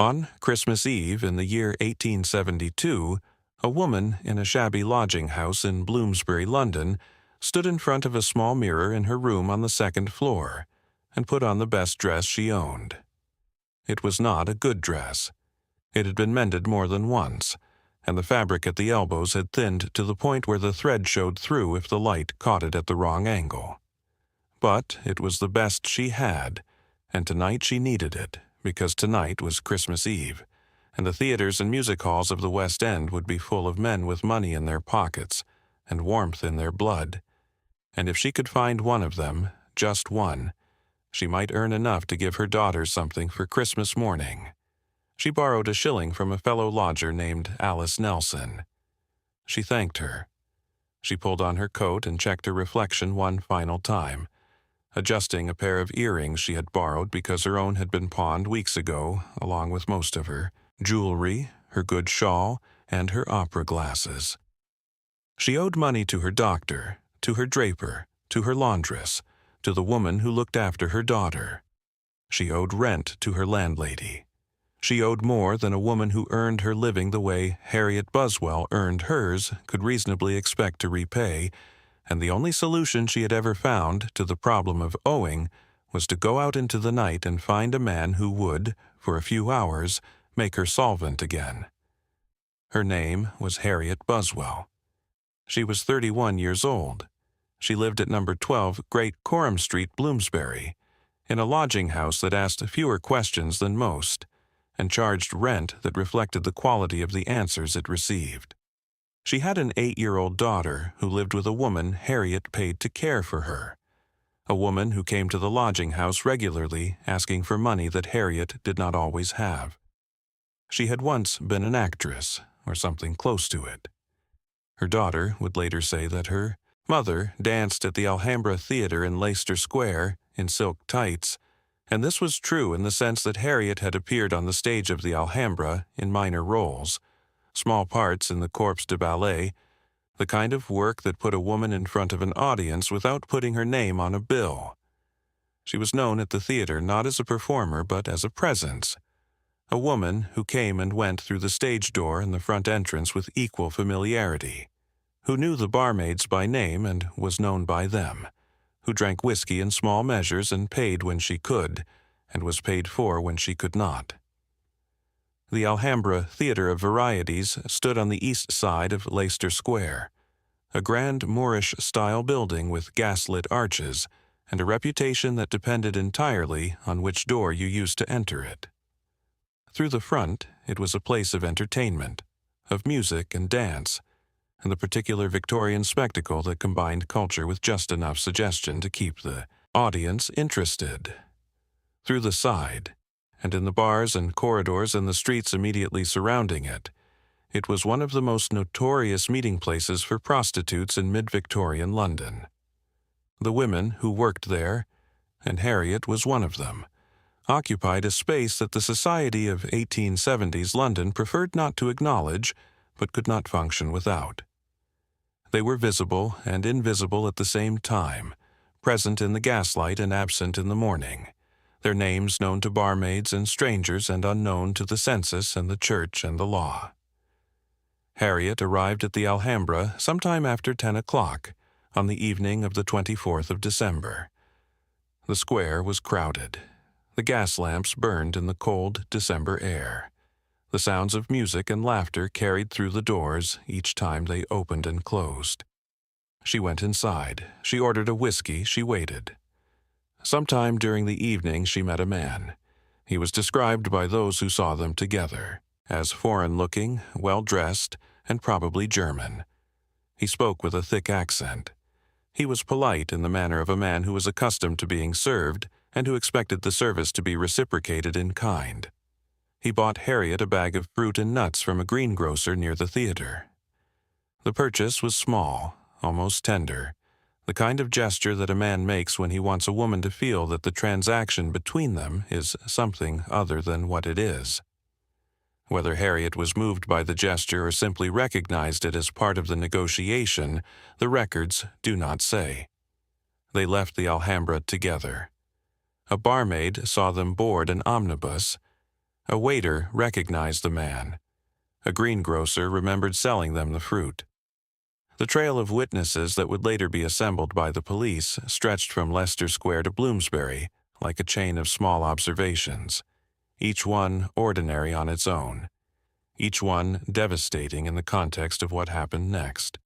On Christmas Eve in the year 1872, a woman in a shabby lodging house in Bloomsbury, London, stood in front of a small mirror in her room on the second floor and put on the best dress she owned. It was not a good dress. It had been mended more than once, and the fabric at the elbows had thinned to the point where the thread showed through if the light caught it at the wrong angle. But it was the best she had, and tonight she needed it, because tonight was Christmas Eve, and the theaters and music halls of the West End would be full of men with money in their pockets and warmth in their blood, and if she could find one of them, just one, she might earn enough to give her daughter something for Christmas morning. She borrowed a shilling from a fellow lodger named Alice Nelson. She thanked her. She pulled on her coat and checked her reflection one final time, adjusting a pair of earrings she had borrowed because her own had been pawned weeks ago, along with most of her jewelry, her good shawl, and her opera glasses. She owed money to her doctor, to her draper, to her laundress, to the woman who looked after her daughter. She owed rent to her landlady. She owed more than a woman who earned her living the way Harriet Buswell earned hers could reasonably expect to repay, and the only solution she had ever found to the problem of owing was to go out into the night and find a man who would, for a few hours, make her solvent again. Her name was Harriet Buswell. She was 31 years old. She lived at number 12 Great Coram Street, Bloomsbury, in a lodging house that asked fewer questions than most, and charged rent that reflected the quality of the answers it received. She had an 8-year-old daughter who lived with a woman Harriet paid to care for her, a woman who came to the lodging house regularly asking for money that Harriet did not always have. She had once been an actress, or something close to it. Her daughter would later say that her mother danced at the Alhambra Theatre in Leicester Square in silk tights, and this was true in the sense that Harriet had appeared on the stage of the Alhambra in minor roles, small parts in the corps de ballet, the kind of work that put a woman in front of an audience without putting her name on a bill. She was known at the theater not as a performer but as a presence, a woman who came and went through the stage door and the front entrance with equal familiarity, who knew the barmaids by name and was known by them, who drank whiskey in small measures and paid when she could, and was paid for when she could not. The Alhambra Theatre of Varieties stood on the east side of Leicester Square, a grand Moorish-style building with gaslit arches and a reputation that depended entirely on which door you used to enter it. Through the front, it was a place of entertainment, of music and dance, and the particular Victorian spectacle that combined culture with just enough suggestion to keep the audience interested. Through the side, and in the bars and corridors and the streets immediately surrounding it, it was one of the most notorious meeting places for prostitutes in mid-Victorian London. The women who worked there, and Harriet was one of them, occupied a space that the society of 1870s London preferred not to acknowledge, but could not function without. They were visible and invisible at the same time, present in the gaslight and absent in the morning, their names known to barmaids and strangers and unknown to the census and the church and the law. Harriet arrived at the Alhambra sometime after 10 o'clock on the evening of the 24th of December. The square was crowded. The gas lamps burned in the cold December air. The sounds of music and laughter carried through the doors each time they opened and closed. She went inside. She ordered a whiskey. She waited. Sometime during the evening she met a man. He was described by those who saw them together as foreign-looking, well-dressed, and probably German. He spoke with a thick accent. He was polite in the manner of a man who was accustomed to being served and who expected the service to be reciprocated in kind. He bought Harriet a bag of fruit and nuts from a greengrocer near the theater. The purchase was small, almost tender, the kind of gesture that a man makes when he wants a woman to feel that the transaction between them is something other than what it is. Whether Harriet was moved by the gesture or simply recognized it as part of the negotiation, the records do not say. They left the Alhambra together. A barmaid saw them board an omnibus. A waiter recognized the man. A greengrocer remembered selling them the fruit. The trail of witnesses that would later be assembled by the police stretched from Leicester Square to Bloomsbury like a chain of small observations, each one ordinary on its own, each one devastating in the context of what happened next.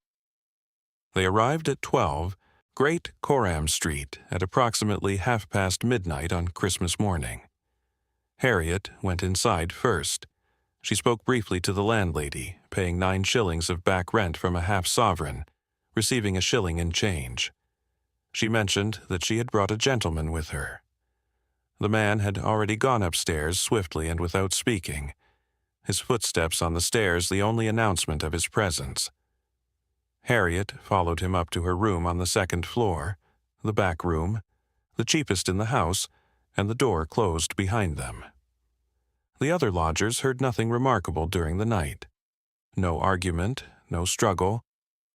They arrived at 12 Great Coram Street at approximately midnight on Christmas morning. Harriet went inside first. She spoke briefly to the landlady, paying 9 shillings of back rent from a half-sovereign, receiving a shilling in change. She mentioned that she had brought a gentleman with her. The man had already gone upstairs swiftly and without speaking, his footsteps on the stairs the only announcement of his presence. Harriet followed him up to her room on the 2nd floor, the back room, the cheapest in the house, and the door closed behind them. The other lodgers heard nothing remarkable during the night. No argument, no struggle,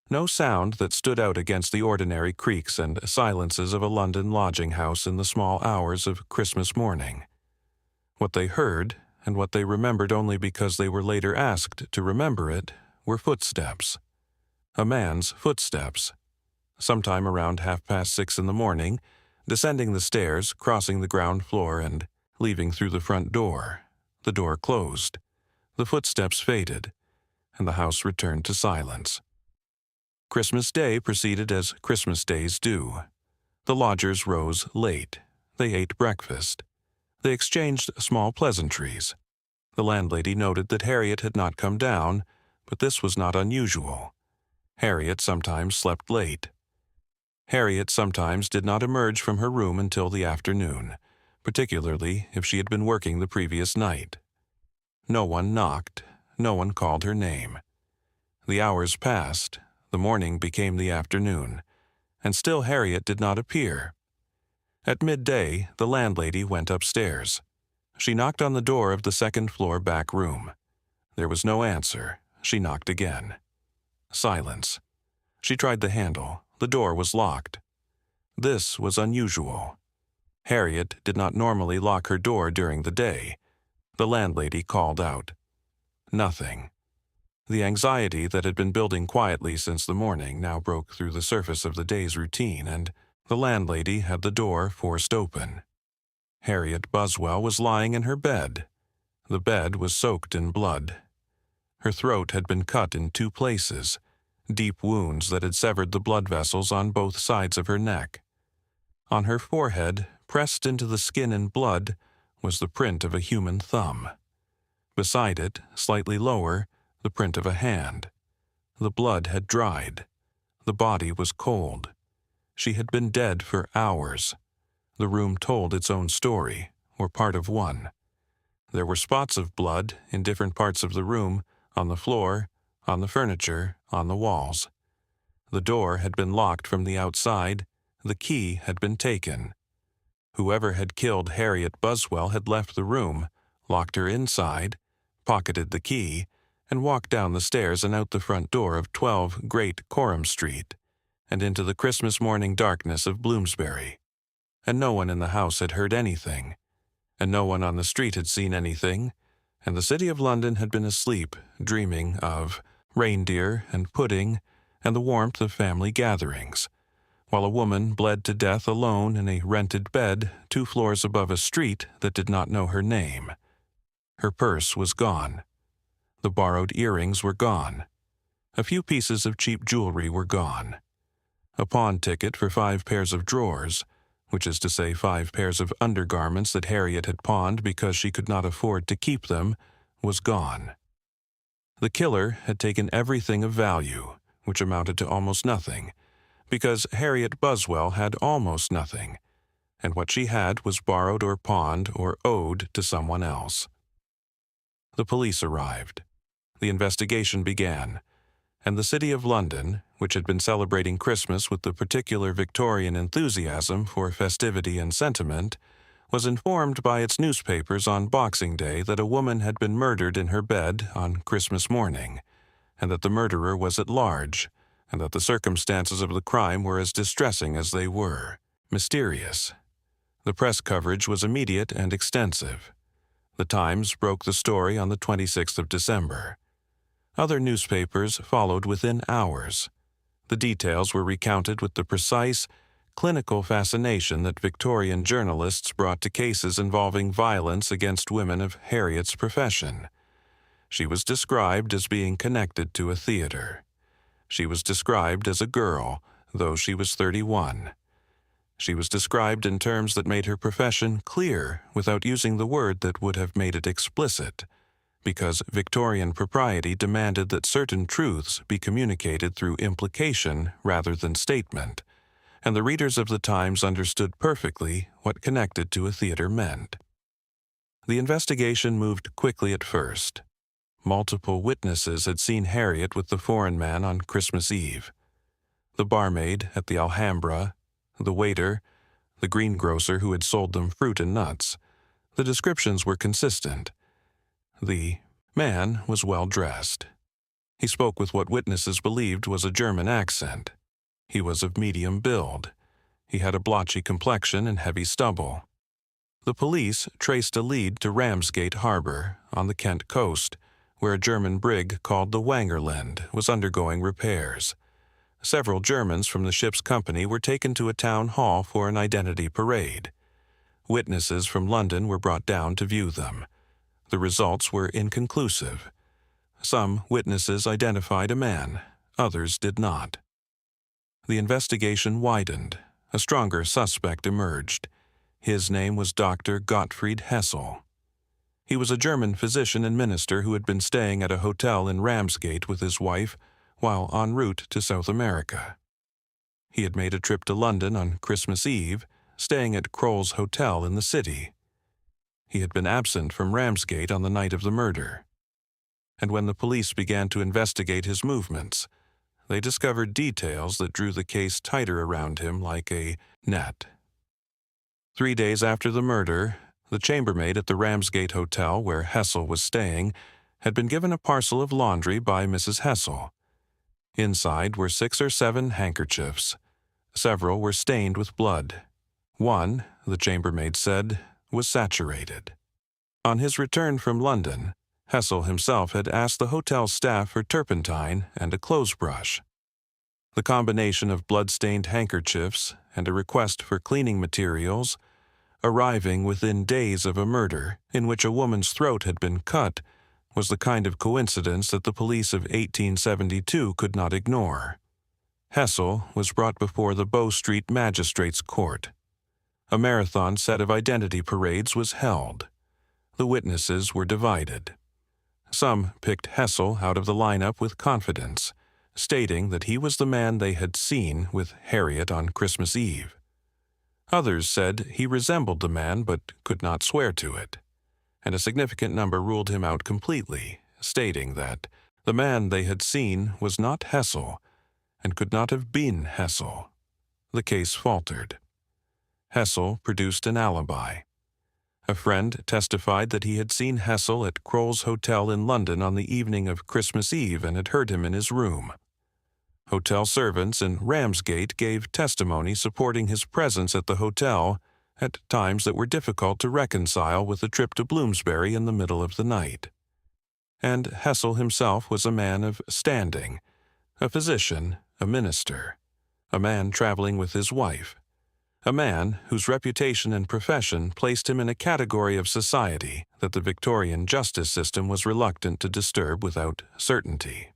no sound that stood out against the ordinary creaks and silences of a London lodging house in the small hours of Christmas morning. What they heard, and what they remembered only because they were later asked to remember it, were footsteps. A man's footsteps. Sometime around 6:30 in the morning, descending the stairs, crossing the ground floor, and leaving through the front door. The door closed. The footsteps faded, and the house returned to silence. Christmas Day proceeded as Christmas days do. The lodgers rose late. They ate breakfast. They exchanged small pleasantries. The landlady noted that Harriet had not come down, but this was not unusual. Harriet sometimes slept late. Harriet sometimes did not emerge from her room until the afternoon, particularly if she had been working the previous night. No one knocked. No one called her name. The hours passed. The morning became the afternoon, and still Harriet did not appear. At midday, the landlady went upstairs. She knocked on the door of the 2nd floor back room. There was no answer. She knocked again. Silence. She tried the handle. The door was locked. This was unusual. Harriet did not normally lock her door during the day. The landlady called out. Nothing. The anxiety that had been building quietly since the morning now broke through the surface of the day's routine, and the landlady had the door forced open. Harriet Buswell was lying in her bed. The bed was soaked in blood. Her throat had been cut in 2 places, deep wounds that had severed the blood vessels on both sides of her neck. On her forehead, pressed into the skin in blood, was the print of a human thumb. Beside it, slightly lower, the print of a hand. The blood had dried. The body was cold. She had been dead for hours. The room told its own story, or part of one. There were spots of blood in different parts of the room, on the floor, on the furniture, on the walls. The door had been locked from the outside. The key had been taken. Whoever had killed Harriet Buswell had left the room, locked her inside, pocketed the key, and walked down the stairs and out the front door of 12 Great Coram Street, and into the Christmas morning darkness of Bloomsbury. And no one in the house had heard anything, and no one on the street had seen anything, and the city of London had been asleep, dreaming of reindeer and pudding and the warmth of family gatherings, while a woman bled to death alone in a rented bed 2 floors above a street that did not know her name. Her purse was gone. The borrowed earrings were gone. A few pieces of cheap jewelry were gone. A pawn ticket for 5 pairs of drawers, which is to say 5 pairs of undergarments that Harriet had pawned because she could not afford to keep them, was gone. The killer had taken everything of value, which amounted to almost nothing, because Harriet Buswell had almost nothing, and what she had was borrowed or pawned or owed to someone else. The police arrived. The investigation began, and the City of London, which had been celebrating Christmas with the particular Victorian enthusiasm for festivity and sentiment, was informed by its newspapers on Boxing Day that a woman had been murdered in her bed on Christmas morning, and that the murderer was at large, and that the circumstances of the crime were as distressing as they were mysterious. The press coverage was immediate and extensive. The Times broke the story on the 26th of December. Other newspapers followed within hours. The details were recounted with the precise, clinical fascination that Victorian journalists brought to cases involving violence against women of Harriet's profession. She was described as being connected to a theater. She was described as a girl, though she was 31. She was described in terms that made her profession clear without using the word that would have made it explicit, because Victorian propriety demanded that certain truths be communicated through implication rather than statement, and the readers of the Times understood perfectly what connected to a theater meant. The investigation moved quickly at first. Multiple witnesses had seen Harriet with the foreign man on Christmas Eve. The barmaid at the Alhambra, the waiter, the greengrocer who had sold them fruit and nuts. The descriptions were consistent. The man was well dressed. He spoke with what witnesses believed was a German accent. He was of medium build. He had a blotchy complexion and heavy stubble. The police traced a lead to Ramsgate Harbor on the Kent coast, where a German brig called the Wangerland was undergoing repairs. Several Germans from the ship's company were taken to a town hall for an identity parade. Witnesses from London were brought down to view them. The results were inconclusive. Some witnesses identified a man, others did not. The investigation widened. A stronger suspect emerged. His name was Dr. Gottfried Hessel. He was a German physician and minister who had been staying at a hotel in Ramsgate with his wife while en route to South America. He had made a trip to London on Christmas Eve, staying at Kroll's Hotel in the city. He had been absent from Ramsgate on the night of the murder. And when the police began to investigate his movements, they discovered details that drew the case tighter around him like a net. 3 days after the murder, the chambermaid at the Ramsgate Hotel where Hessel was staying had been given a parcel of laundry by Mrs. Hessel. Inside were 6 or 7 handkerchiefs. Several were stained with blood. One, the chambermaid said, was saturated. On his return from London, Hessel himself had asked the hotel staff for turpentine and a clothes brush. The combination of blood-stained handkerchiefs and a request for cleaning materials, arriving within days of a murder in which a woman's throat had been cut, was the kind of coincidence that the police of 1872 could not ignore. Hessel was brought before the Bow Street Magistrates' Court. A marathon set of identity parades was held. The witnesses were divided. Some picked Hessel out of the lineup with confidence, stating that he was the man they had seen with Harriet on Christmas Eve. Others said he resembled the man but could not swear to it, and a significant number ruled him out completely, stating that the man they had seen was not Hessel and could not have been Hessel. The case faltered. Hessel produced an alibi. A friend testified that he had seen Hessel at Kroll's Hotel in London on the evening of Christmas Eve and had heard him in his room. Hotel servants in Ramsgate gave testimony supporting his presence at the hotel at times that were difficult to reconcile with the trip to Bloomsbury in the middle of the night. And Hessel himself was a man of standing, a physician, a minister, a man traveling with his wife, a man whose reputation and profession placed him in a category of society that the Victorian justice system was reluctant to disturb without certainty.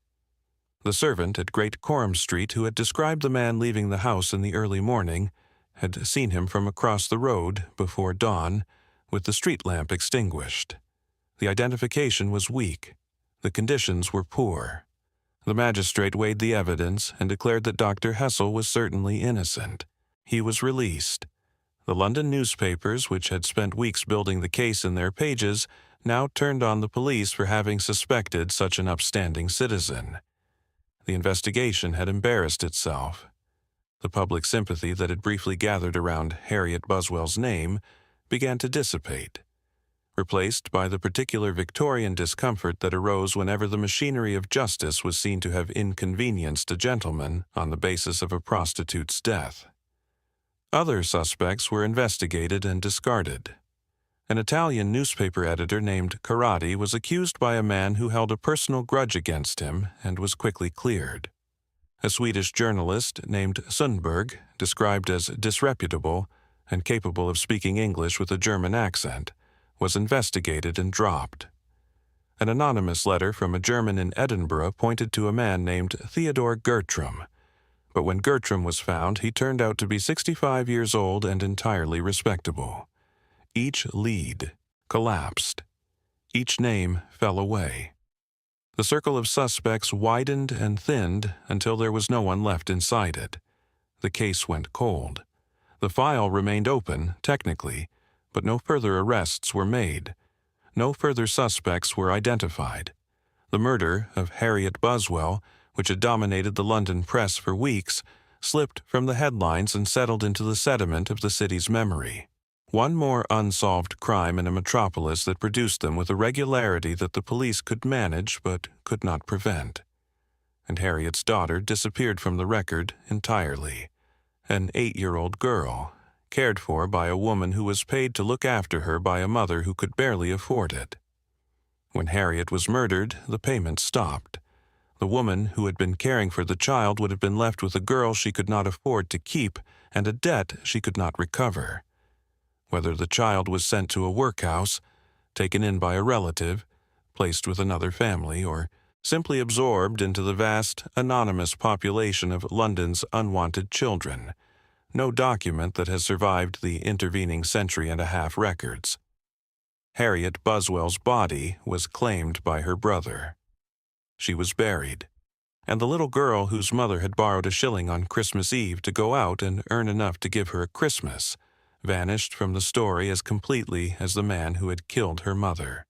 The servant at Great Coram Street who had described the man leaving the house in the early morning had seen him from across the road before dawn with the street lamp extinguished. The identification was weak. The conditions were poor. The magistrate weighed the evidence and declared that Dr. Hessel was certainly innocent. He was released. The London newspapers, which had spent weeks building the case in their pages, now turned on the police for having suspected such an upstanding citizen. The investigation had embarrassed itself. The public sympathy that had briefly gathered around Harriet Buswell's name began to dissipate, replaced by the particular Victorian discomfort that arose whenever the machinery of justice was seen to have inconvenienced a gentleman on the basis of a prostitute's death. Other suspects were investigated and discarded. An Italian newspaper editor named Carati was accused by a man who held a personal grudge against him and was quickly cleared. A Swedish journalist named Sundberg, described as disreputable and capable of speaking English with a German accent, was investigated and dropped. An anonymous letter from a German in Edinburgh pointed to a man named Theodor Gertram, but when Gertram was found, he turned out to be 65 years old and entirely respectable. Each lead collapsed. Each name fell away. The circle of suspects widened and thinned until there was no one left inside it. The case went cold. The file remained open, technically, but no further arrests were made. No further suspects were identified. The murder of Harriet Buswell, which had dominated the London press for weeks, slipped from the headlines and settled into the sediment of the city's memory. One more unsolved crime in a metropolis that produced them with a regularity that the police could manage but could not prevent. And Harriet's daughter disappeared from the record entirely. An 8-year-old girl, cared for by a woman who was paid to look after her by a mother who could barely afford it. When Harriet was murdered, the payment stopped. The woman who had been caring for the child would have been left with a girl she could not afford to keep and a debt she could not recover. Whether the child was sent to a workhouse, taken in by a relative, placed with another family, or simply absorbed into the vast, anonymous population of London's unwanted children, no document that has survived the intervening century-and-a-half records. Harriet Buswell's body was claimed by her brother. She was buried, and the little girl whose mother had borrowed a shilling on Christmas Eve to go out and earn enough to give her a Christmas vanished from the story as completely as the man who had killed her mother.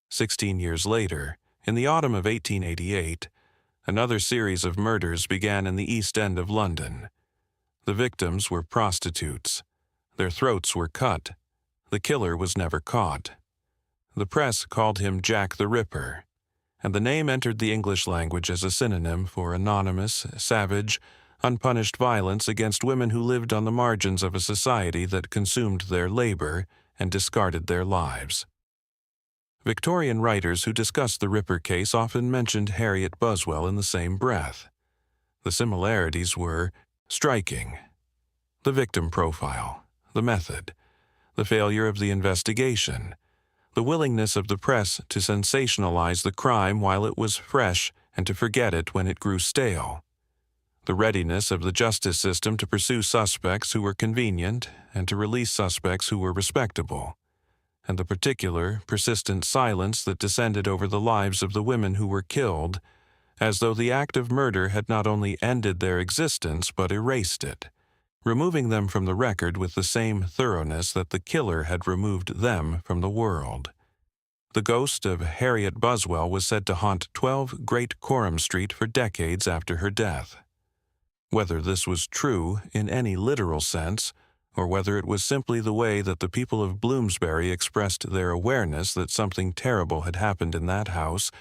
16 years later, in the autumn of 1888, another series of murders began in the East End of London. The victims were prostitutes. Their throats were cut. The killer was never caught. The press called him Jack the Ripper, and the name entered the English language as a synonym for anonymous, savage, unpunished violence against women who lived on the margins of a society that consumed their labor and discarded their lives. Victorian writers who discussed the Ripper case often mentioned Harriet Buswell in the same breath. The similarities were striking. The victim profile, the method, the failure of the investigation, the willingness of the press to sensationalize the crime while it was fresh and to forget it when it grew stale, the readiness of the justice system to pursue suspects who were convenient and to release suspects who were respectable, and the particular, persistent silence that descended over the lives of the women who were killed, as though the act of murder had not only ended their existence but erased it, removing them from the record with the same thoroughness that the killer had removed them from the world. The ghost of Harriet Buswell was said to haunt 12 Great Coram Street for decades after her death. Whether this was true in any literal sense, or whether it was simply the way that the people of Bloomsbury expressed their awareness that something terrible had happened in that house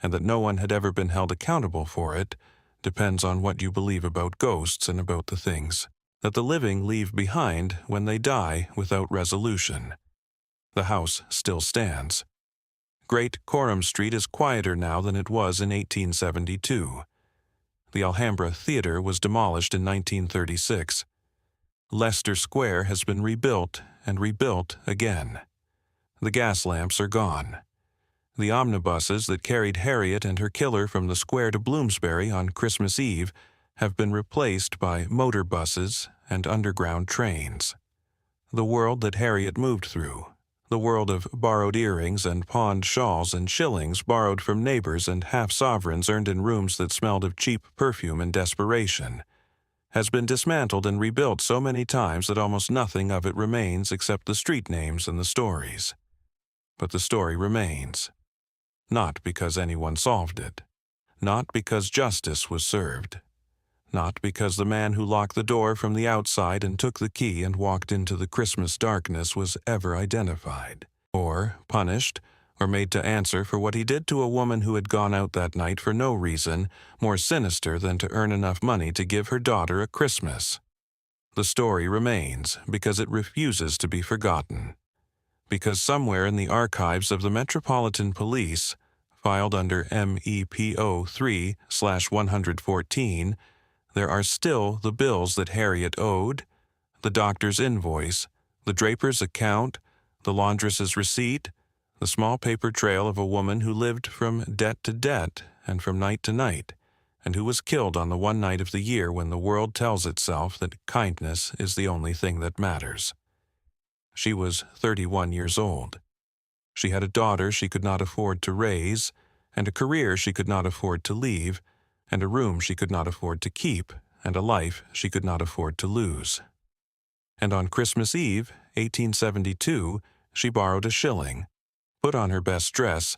and that no one had ever been held accountable for it, depends on what you believe about ghosts and about the things that the living leave behind when they die without resolution. The house still stands. Great Coram Street is quieter now than it was in 1872. The Alhambra Theatre was demolished in 1936. Leicester Square has been rebuilt and rebuilt again. The gas lamps are gone. The omnibuses that carried Harriet and her killer from the square to Bloomsbury on Christmas Eve have been replaced by motor buses and underground trains. The world that Harriet moved through, the world of borrowed earrings and pawned shawls and shillings borrowed from neighbors and half-sovereigns earned in rooms that smelled of cheap perfume and desperation, has been dismantled and rebuilt so many times that almost nothing of it remains except the street names and the stories. But the story remains. Not because anyone solved it. Not because justice was served. Not because the man who locked the door from the outside and took the key and walked into the Christmas darkness was ever identified, or punished, or made to answer for what he did to a woman who had gone out that night for no reason more sinister than to earn enough money to give her daughter a Christmas. The story remains because it refuses to be forgotten, because somewhere in the archives of the Metropolitan Police, filed under MEPO 3/114, there are still the bills that Harriet owed, the doctor's invoice, the draper's account, the laundress's receipt, the small paper trail of a woman who lived from debt to debt and from night to night, and who was killed on the one night of the year when the world tells itself that kindness is the only thing that matters. She was 31 years old. She had a daughter she could not afford to raise, and a career she could not afford to leave, and a room she could not afford to keep, and a life she could not afford to lose. And on Christmas Eve, 1872, she borrowed a shilling, put on her best dress,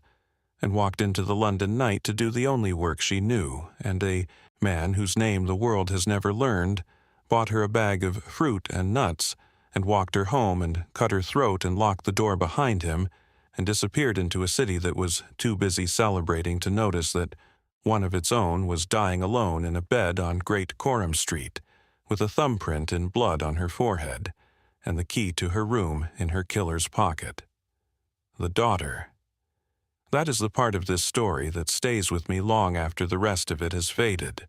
and walked into the London night to do the only work she knew, and a man whose name the world has never learned bought her a bag of fruit and nuts, and walked her home and cut her throat and locked the door behind him, and disappeared into a city that was too busy celebrating to notice that one of its own was dying alone in a bed on Great Coram Street, with a thumbprint in blood on her forehead, and the key to her room in her killer's pocket. The daughter. That is the part of this story that stays with me long after the rest of it has faded.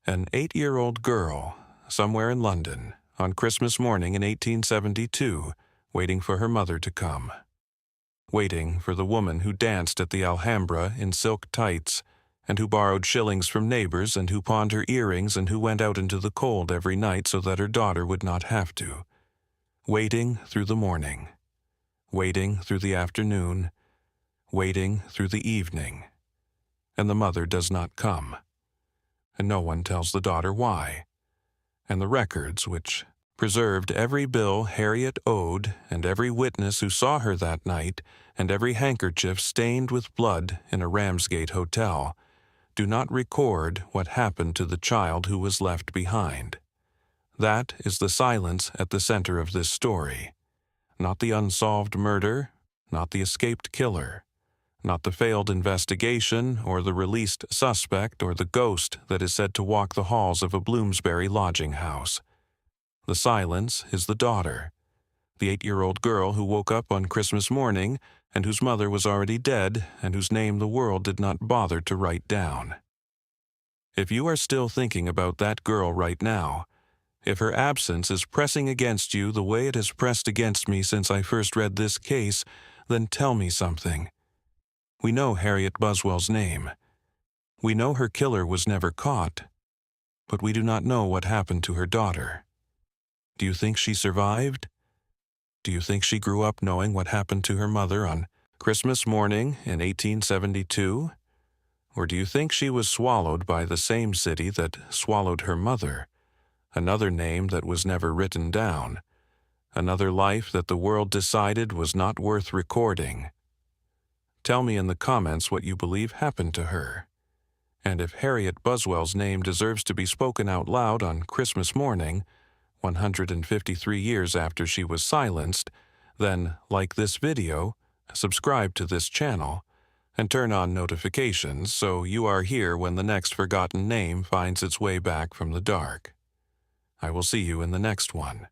An 8-year-old girl, somewhere in London, on Christmas morning in 1872, waiting for her mother to come. Waiting for the woman who danced at the Alhambra in silk tights, and who borrowed shillings from neighbors, and who pawned her earrings, and who went out into the cold every night so that her daughter would not have to. Waiting through the morning. Waiting through the afternoon. Waiting through the evening. And the mother does not come. And no one tells the daughter why. And the records, which preserved every bill Harriet owed, and every witness who saw her that night, and every handkerchief stained with blood in a Ramsgate hotel, do not record what happened to the child who was left behind. That is the silence at the center of this story. Not the unsolved murder, not the escaped killer, not the failed investigation or the released suspect or the ghost that is said to walk the halls of a Bloomsbury lodging house. The silence is the daughter, the 8-year-old girl who woke up on Christmas morning and whose mother was already dead and whose name the world did not bother to write down. If you are still thinking about that girl right now, if her absence is pressing against you the way it has pressed against me since I first read this case, then tell me something. We know Harriet Buswell's name. We know her killer was never caught, but we do not know what happened to her daughter. Do you think she survived? Do you think she grew up knowing what happened to her mother on Christmas morning in 1872? Or do you think she was swallowed by the same city that swallowed her mother, another name that was never written down, another life that the world decided was not worth recording? Tell me in the comments what you believe happened to her. And if Harriet Buswell's name deserves to be spoken out loud on Christmas morning, 153 years after she was silenced, then like this video, subscribe to this channel, and turn on notifications so you are here when the next forgotten name finds its way back from the dark. I will see you in the next one.